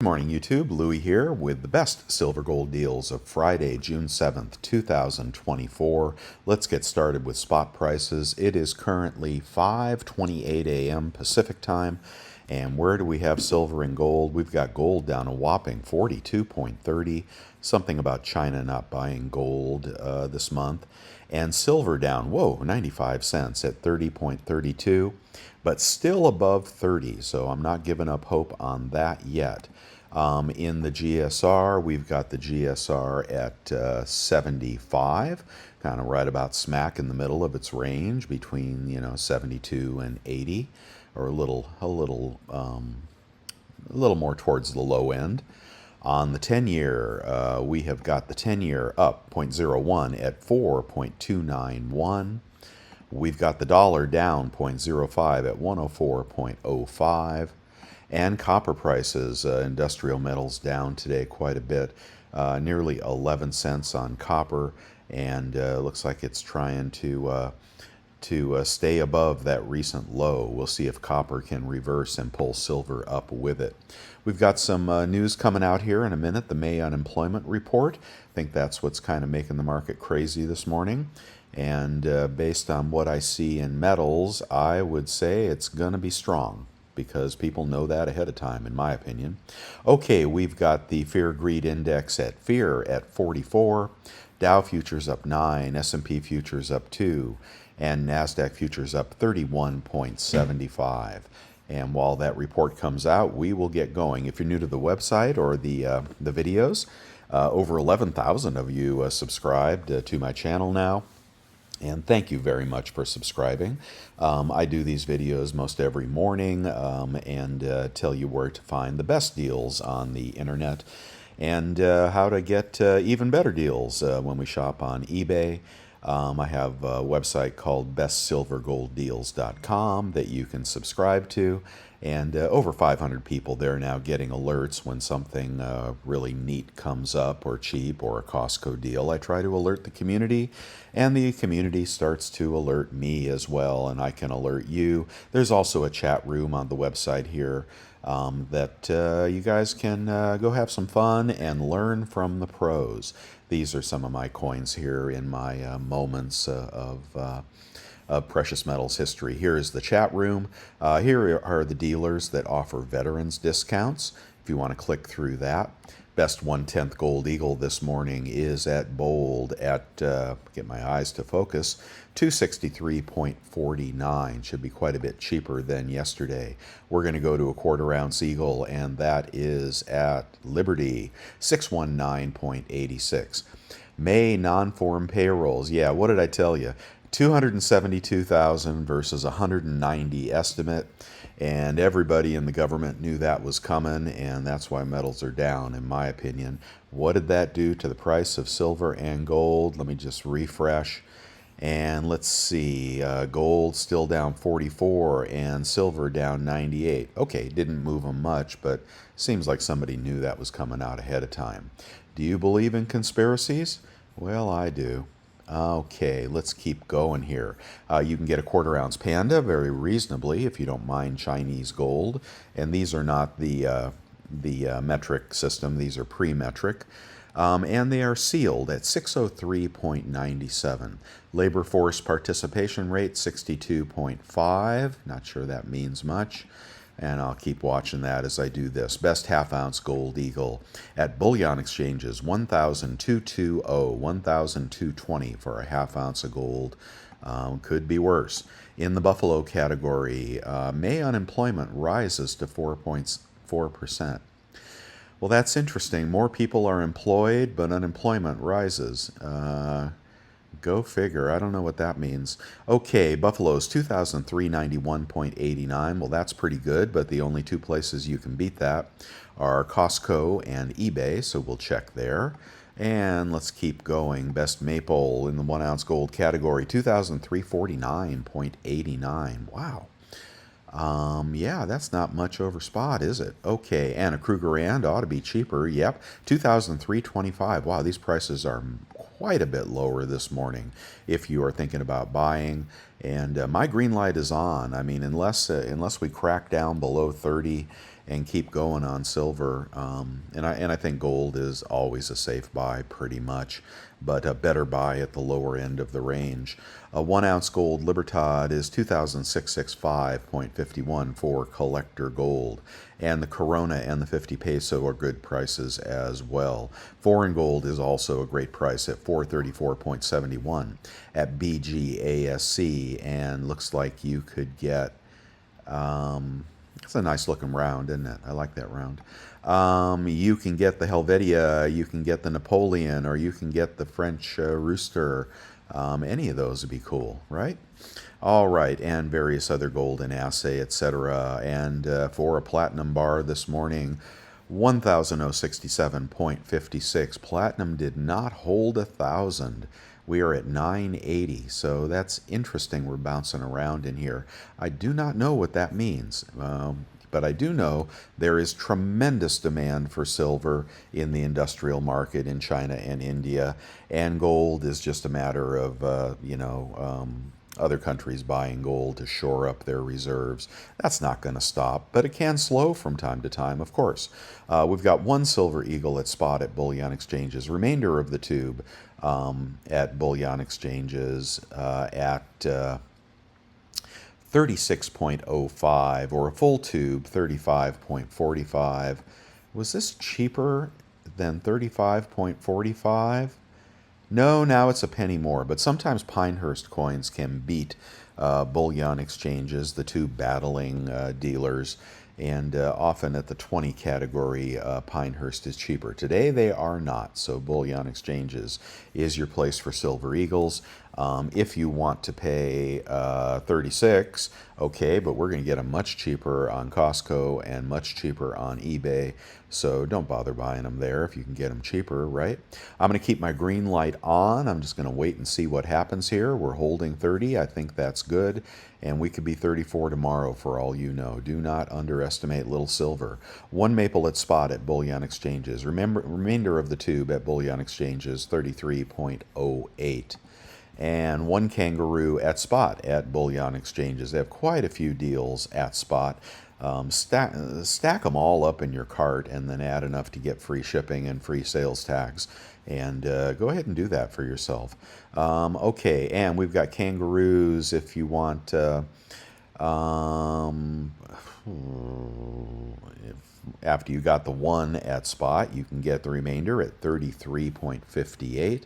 Good morning, YouTube. Louie here with the best silver gold deals of Friday, June 7th, 2024. Let's get started with spot prices. It is currently 5:28 a.m. Pacific time. And where do we have silver and gold? We've got gold down a whopping 42.30. Something about China not buying gold this month. And silver down, 95 cents at 30.32, but still above 30. So I'm not giving up hope on that yet. In the GSR, we've got the GSR at 75, kind of right about smack in the middle of its range between 72 and 80, or a little more towards the low end. On the 10-year, we have got the 10-year up 0.01 at 4.291. We've got the dollar down 0.05 at 104.05. And copper prices, industrial metals down today quite a bit, nearly 11 cents on copper, and looks like it's trying to stay above that recent low. We'll see if copper can reverse and pull silver up with it. We've got some news coming out here in a minute, the May unemployment report. I think that's what's kind of making the market crazy this morning. And based on what I see in metals, I would say it's going to be strong, because people know that ahead of time, in my opinion. Okay, we've got the Fear Greed Index at 44, Dow futures up 9, S&P futures up 2, and NASDAQ futures up 31.75. And while that report comes out, we will get going. If you're new to the website or the videos, over 11,000 of you subscribed to my channel now. And thank you very much for subscribing. I do these videos most every morning and tell you where to find the best deals on the internet and how to get even better deals when we shop on eBay. I have a website called bestsilvergolddeals.com that you can subscribe to. And over 500 people there now getting alerts when something really neat comes up or cheap or a Costco deal. I try to alert the community, and the community starts to alert me as well, and I can alert you. There's also a chat room on the website here that you guys can go have some fun and learn from the pros. These are some of my coins here in my moments of precious metals history. Here is the chat room. Here are the dealers that offer veterans discounts, if you want to click through that. Best 1/10 gold eagle this morning is at Bold at, get my eyes to focus, 263.49. Should be quite a bit cheaper than yesterday. We're going to go to a quarter-ounce eagle, and that is at Liberty, 619.86. May non-farm payrolls. Yeah, what did I tell you? 272,000 versus 190 estimate, and everybody in the government knew that was coming, and that's why metals are down, in my opinion. What did that do to the price of silver and gold? Let me just refresh, and let's see. Gold still down 44 and silver down 98. Okay, didn't move them much, but seems like somebody knew that was coming out ahead of time. Do you believe in conspiracies? Well, I do. Okay, let's keep going here. You can get a quarter-ounce panda very reasonably if you don't mind Chinese gold. And these are not the metric system. These are pre-metric. And they are sealed at 603.97. Labor force participation rate, 62.5. Not sure that means much. And I'll keep watching that as I do this. Best half-ounce gold eagle at bullion exchanges, 1,220, 1,220 for a half-ounce of gold. Could be worse. In the buffalo category, May unemployment rises to 4.4%. Well, that's interesting. More people are employed, but unemployment rises. Go figure. I don't know what that means. Okay, Buffalo's 2,391.89. Well, that's pretty good, but the only two places you can beat that are Costco and eBay, so we'll check there. And let's keep going. Best maple in the 1-ounce gold category, 2,349.89. Wow. Yeah, that's not much over spot, is it? Okay, and a Krugerrand ought to be cheaper. Yep, 2,325. Wow, these prices are quite a bit lower this morning if you are thinking about buying. And my green light is on. I mean, unless we crack down below 30 and keep going on silver. And I think gold is always a safe buy pretty much, but a better buy at the lower end of the range. A 1 ounce gold Libertad is 2,665.51 for collector gold. And the Corona and the 50 peso are good prices as well. Foreign gold is also a great price at 434.71 at BGASC, and looks like you could get, it's a nice looking round, isn't it? I like that round. You can get the Helvetia, you can get the Napoleon, or you can get the French Rooster. Any of those would be cool, right? All right, and various other gold and assay, etc. And for a platinum bar this morning, 1,067.56. Platinum did not hold 1,000. We are at 980, so that's interesting. We're bouncing around in here. I do not know what that means. But I do know there is tremendous demand for silver in the industrial market in China and India, and gold is just a matter of, other countries buying gold to shore up their reserves. That's not going to stop, but it can slow from time to time, of course. We've got one silver eagle at spot at bullion exchanges, remainder of the tube at bullion exchanges at 36.05, or a full tube 35.45. Was this cheaper than 35.45? No, now it's a penny more, but sometimes Pinehurst coins can beat bullion exchanges, the two battling dealers, and often at the 20 category, Pinehurst is cheaper. Today they are not, so bullion exchanges is your place for silver eagles. If you want to pay 36, okay, but we're going to get them much cheaper on Costco and much cheaper on eBay, so don't bother buying them there if you can get them cheaper, right? I'm going to keep my green light on. I'm just going to wait and see what happens here. We're holding 30. I think that's good, and we could be 34 tomorrow for all you know. Do not underestimate little silver. One maple at spot at bullion exchanges. Remainder of the tube at bullion exchanges, 33.08. And one kangaroo at spot at bullion exchanges. They have quite a few deals at spot. Stack them all up in your cart and then add enough to get free shipping and free sales tax. And go ahead and do that for yourself. Okay, and we've got kangaroos if you want. After you got the one at spot, you can get the remainder at 33.58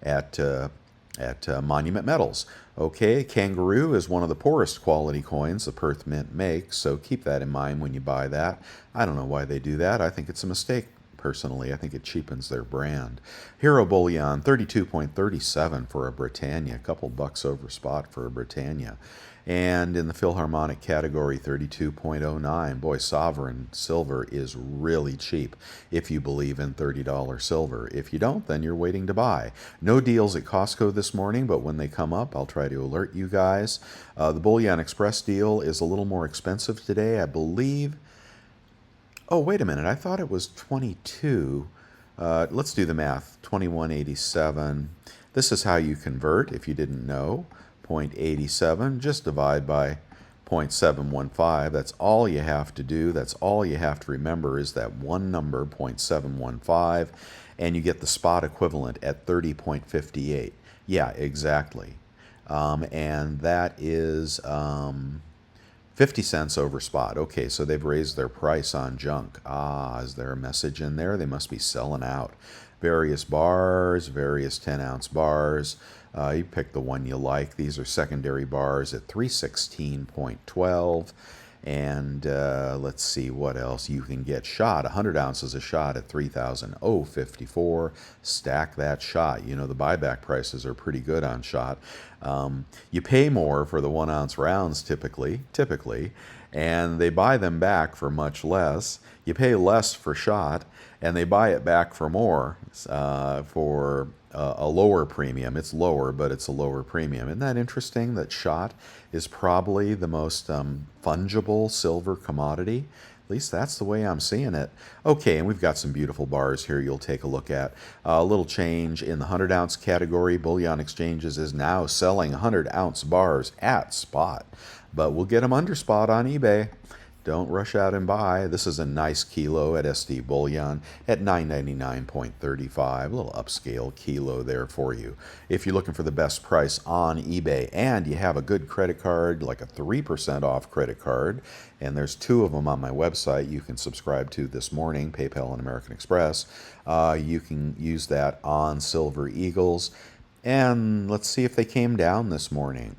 at Monument Metals. Okay, Kangaroo is one of the poorest quality coins the Perth Mint makes, so keep that in mind when you buy that. I don't know why they do that. I think it's a mistake, personally. I think it cheapens their brand. Hero Bullion, 32.37 for a Britannia, a couple bucks over spot for a Britannia. And in the Philharmonic category, 32.09. Boy, Sovereign silver is really cheap if you believe in $30 silver. If you don't, then you're waiting to buy. No deals at Costco this morning, but when they come up, I'll try to alert you guys. The Bullion Express deal is a little more expensive today, I believe. Oh, wait a minute. I thought it was 22. Let's do the math. 21.87. This is how you convert, if you didn't know. 0.87, just divide by 0.715. That's all you have to do. That's all you have to remember is that one number, 0.715, and you get the spot equivalent at 30.58. Yeah, exactly. And that is 50 cents over spot. Okay, so they've raised their price on junk. Is there a message in there? They must be selling out. Various bars, various 10-ounce bars. You pick the one you like. These are secondary bars at 316.12. And let's see what else. You can get shot, 100 ounces a shot at 3,054. Stack that shot. You know, the buyback prices are pretty good on shot. You pay more for the 1 ounce rounds typically, and they buy them back for much less. You pay less for shot, and they buy it back for more for a lower premium. It's lower, but it's a lower premium. Isn't that interesting that shot is probably the most fungible silver commodity? At least that's the way I'm seeing it. Okay, and we've got some beautiful bars here you'll take a look at. A little change in the 100-ounce category. Bullion Exchanges is now selling 100-ounce bars at spot, but we'll get them under spot on eBay. Don't rush out and buy. This is a nice kilo at SD Bullion at 999.35. A little upscale kilo there for you. If you're looking for the best price on eBay and you have a good credit card, like a 3% off credit card, and there's 2 of them on my website you can subscribe to this morning, PayPal and American Express, you can use that on Silver Eagles. And let's see if they came down this morning.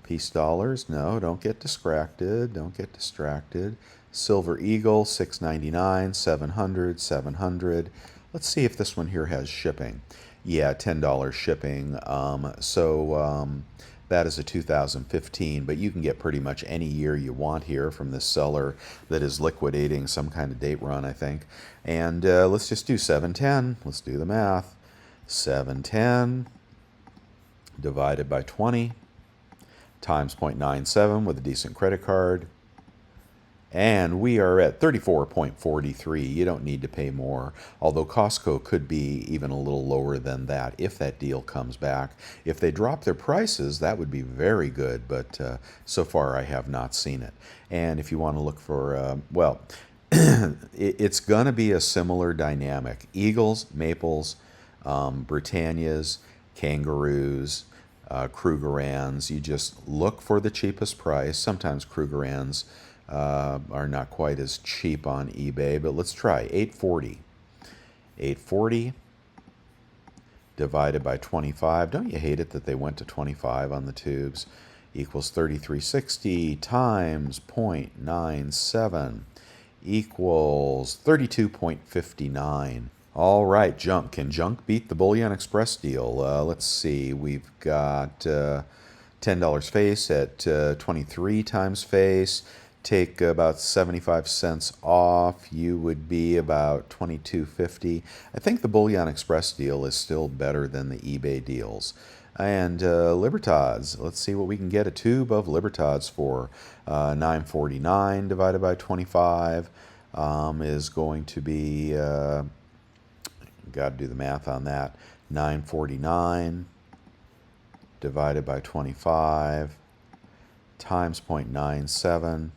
Peace dollars, no, don't get distracted, don't get distracted. Silver Eagle, $6.99, 700, 700. Let's see if this one here has shipping. Yeah, $10 shipping. That is a 2015, but you can get pretty much any year you want here from this seller that is liquidating some kind of date run, I think. And let's just do 710. Let's do the math. 710 divided by 20 times 0.97 with a decent credit card. And we are at 34.43. You don't need to pay more, although Costco could be even a little lower than that if that deal comes back. If they drop their prices, that would be very good, but so far I have not seen it. And if you want to look for, it's going to be a similar dynamic. Eagles, Maples, Britannias, Kangaroos, Krugerrands. You just look for the cheapest price. Sometimes Krugerrands are not quite as cheap on eBay, but let's try 840. 840 divided by 25. Don't you hate it that they went to 25 on the tubes? Equals 3360 times 0.97 equals 32.59. All right, junk. Can junk beat the Bullion Express deal? Let's see. We've got $10 face at 23 times face. Take about 75 cents off. You would be about $22.50. I think the Bullion Express deal is still better than the eBay deals. And Libertads. Let's see what we can get a tube of Libertads for. $9.49 divided by 25 is going to be... got to do the math on that. $9.49 divided by 25 times 0.97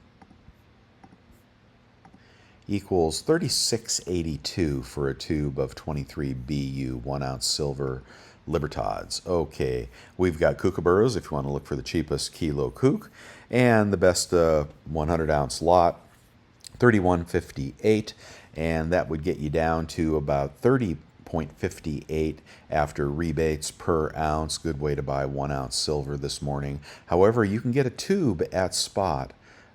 equals 36.82 for a tube of 23 BU 1 ounce silver Libertads. Okay, we've got kookaburras if you want to look for the cheapest kilo kook, and the best 100 ounce lot, $31.58, and that would get you down to about $30.58 after rebates per ounce. Good way to buy 1 ounce silver this morning. However, you can get a tube at spot.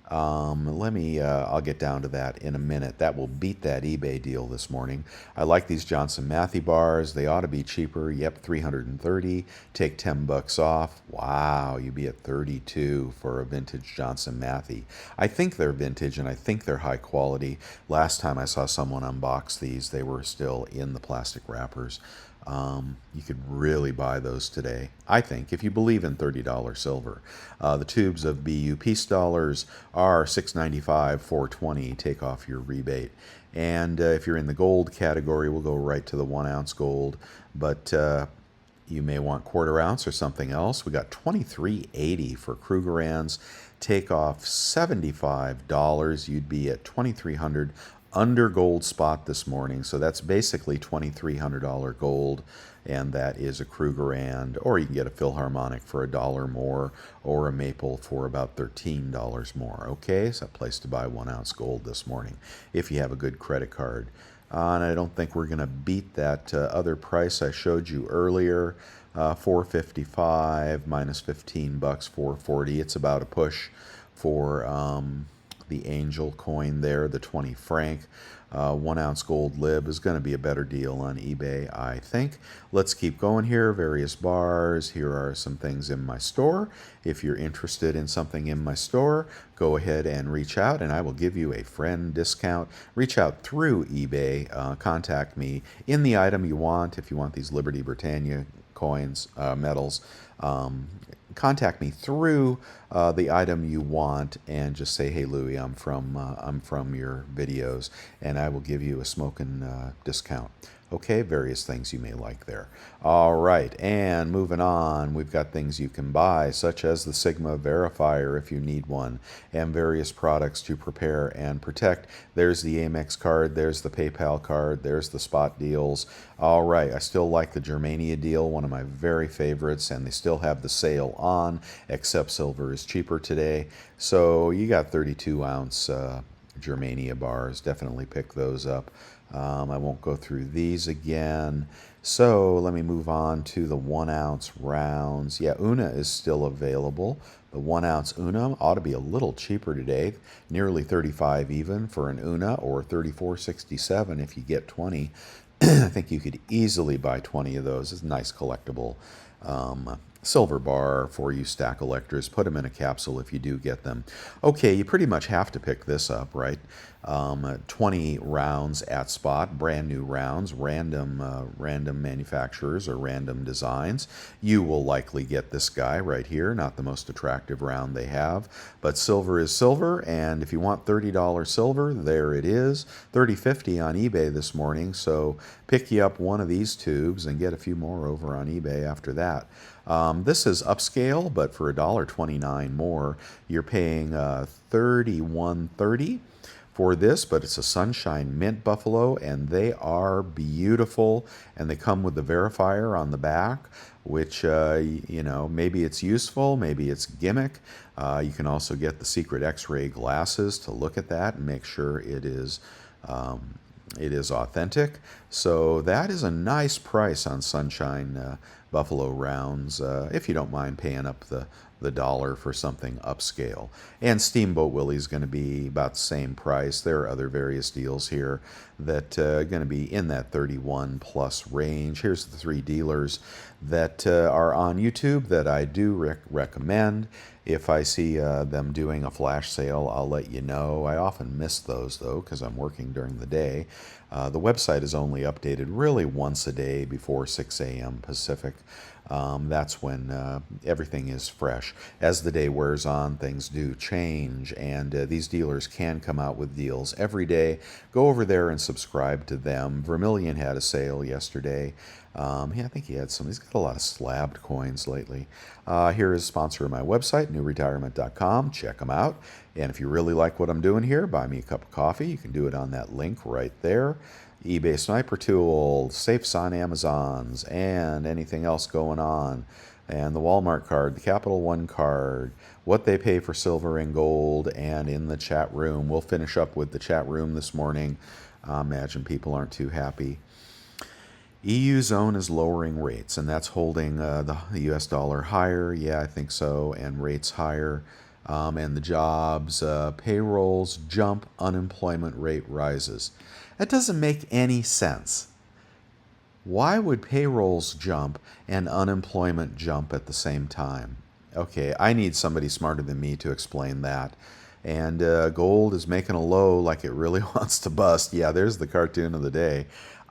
I'll get down to that in a minute. That will beat that eBay deal this morning. I like these Johnson Matthey bars. They ought to be cheaper. Yep, 330. Take 10 bucks off. Wow, you'd be at 32 for a vintage Johnson Matthey. I think they're vintage and I think they're high quality. Last time I saw someone unbox these, they were still in the plastic wrappers. You could really buy those today, I think, if you believe in $30 silver. The tubes of BU Peace dollars are $6.95, $4.20. Take off your rebate. And if you're in the gold category, we'll go right to the 1 ounce gold. But you may want quarter ounce or something else. We got $23.80 for Krugerrands. Take off $75. You'd be at $2,300 under gold spot this morning. So that's basically $2,300 gold, and that is a Krugerrand, or you can get a Philharmonic for $1 more, or a Maple for about $13 more. Okay, so a place to buy 1 ounce gold this morning if you have a good credit card. And I don't think we're going to beat that other price I showed you earlier. $4.55 minus 15 bucks, $4.40. It's about a push for the Angel coin there, the 20 franc. 1 ounce gold lib is going to be a better deal on eBay, I think. Let's keep going here. Various bars. Here are some things in my store. If you're interested in something in my store, go ahead and reach out and I will give you a friend discount. Reach out through eBay. Contact me in the item you want. If you want these Liberty Britannia coins, metals, contact me through the item you want and just say, hey Louie, I'm from your videos, and I will give you a smoking discount. Okay, various things you may like there. All right, and moving on, we've got things you can buy, such as the Sigma Verifier if you need one, and various products to prepare and protect. There's the Amex card, there's the PayPal card, there's the spot deals. All right, I still like the Germania deal, one of my very favorites, and they still have the sale on, except silver is cheaper today. So you got 32-ounce Germania bars. Definitely pick those up. I won't go through these again. So let me move on to the 1-ounce rounds. Yeah, Una is still available. The 1-ounce Una ought to be a little cheaper today, nearly 35 even for an Una, or 34.67 if you get 20. I think you could easily buy 20 of those. It's a nice collectible silver bar for you stack collectors. Put them in a capsule if you do get them. Okay, you pretty much have to pick this up, right? 20 rounds at spot, brand new rounds, random manufacturers or random designs. You will likely get this guy right here, not the most attractive round they have, but silver is silver, and if you want $30 silver, there it is. $30.50 on eBay this morning, so pick you up one of these tubes and get a few more over on eBay after that. This is upscale, but for $1.29 more, you're paying $31.30 for this, but it's a Sunshine Mint Buffalo, and they are beautiful, and they come with the verifier on the back, which, you know, maybe it's useful, maybe it's gimmick. You can also get the secret X-ray glasses to look at that and make sure it is authentic. So that is a nice price on Sunshine Buffalo rounds, if you don't mind paying up the dollar for something upscale. And Steamboat Willie's going to be about the same price. There are other various deals here that are going to be in that 31 plus range. Here's the 3 dealers that are on YouTube that I do recommend. If I see them doing a flash sale, I'll let you know. I often miss those, though, because I'm working during the day. The website is only updated really once a day before 6 a.m. Pacific. That's when everything is fresh. As the day wears on, things do change, and these dealers can come out with deals every day. Go over there and subscribe to them. Vermilion had a sale yesterday. Yeah, I think he had some. He's got a lot of slabbed coins lately. Here is a sponsor of my website, newretirement.com. Check them out. And if you really like what I'm doing here, buy me a cup of coffee. You can do it on that link right there. eBay Sniper Tool, safes on Amazons, and anything else going on. And the Walmart card, the Capital One card, what they pay for silver and gold, and in the chat room. We'll finish up with the chat room this morning. I imagine people aren't too happy. EU zone is lowering rates, and that's holding the US dollar higher. Yeah, I think so, and rates higher. And the jobs, payrolls jump, unemployment rate rises. That doesn't make any sense. Why would payrolls jump and unemployment jump at the same time? Okay, I need somebody smarter than me to explain that. And gold is making a low like it really wants to bust. Yeah, there's the cartoon of the day.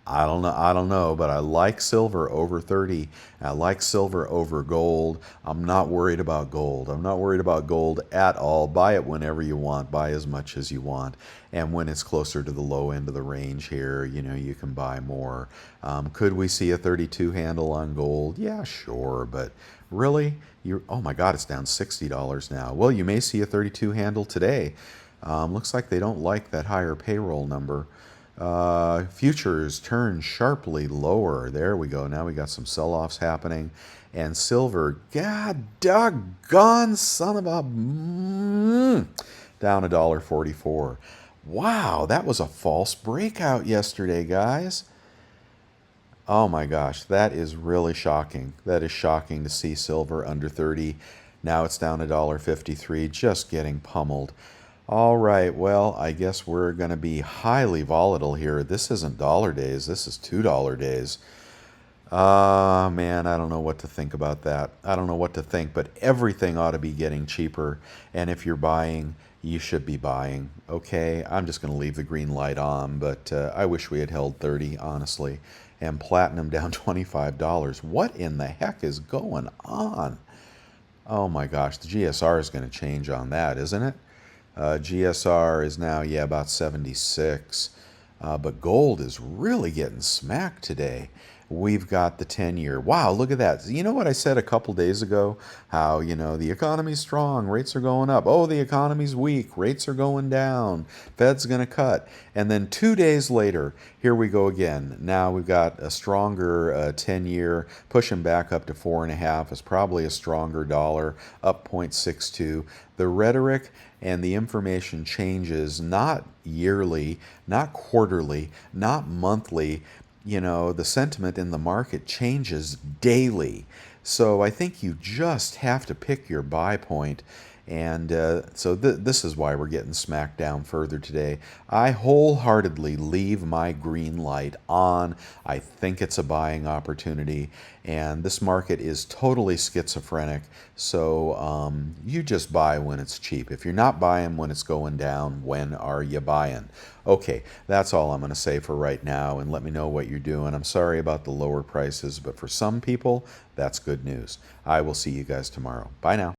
I don't know, but I like silver over 30. I like silver over gold. I'm not worried about gold. I'm not worried about gold at all. Buy it whenever you want. Buy as much as you want. And when it's closer to the low end of the range here, you know, you can buy more. Could we see a 32 handle on gold? Yeah, sure, but really? Oh my God, it's down $60 now. Well, you may see a 32 handle today. Looks like they don't like that higher payroll number. Futures turn sharply lower. There we go. Now we got some sell-offs happening. And silver, God doggone son of a... down $1.44. Wow, that was a false breakout yesterday, guys. Oh my gosh, that is really shocking. That is shocking to see silver under 30. Now it's down $1.53, just getting pummeled. All right, well, I guess we're going to be highly volatile here. This isn't dollar days, this is $2 days. Man, I don't know what to think about that. I don't know what to think, but everything ought to be getting cheaper. And if you're buying, you should be buying. Okay, I'm just going to leave the green light on, but I wish we had held 30, honestly. And platinum down $25. What in the heck is going on? Oh my gosh, the GSR is going to change on that, isn't it? GSR is now, yeah, about 76. But gold is really getting smacked today. We've got the 10-year. Wow, look at that. You know what I said a couple days ago? How, the economy's strong, rates are going up. Oh, the economy's weak, rates are going down. Fed's going to cut. And then 2 days later, here we go again. Now we've got a stronger 10-year pushing back up to 4.5. It's probably a stronger dollar, up 0.62. The rhetoric and the information changes not yearly, not quarterly, not monthly. The sentiment in the market changes daily. So I think you just have to pick your buy point. And this is why we're getting smacked down further today. I wholeheartedly leave my green light on. I think it's a buying opportunity. And this market is totally schizophrenic. So you just buy when it's cheap. If you're not buying when it's going down, when are you buying? Okay, that's all I'm going to say for right now, and let me know what you're doing. I'm sorry about the lower prices, but for some people, that's good news. I will see you guys tomorrow. Bye now.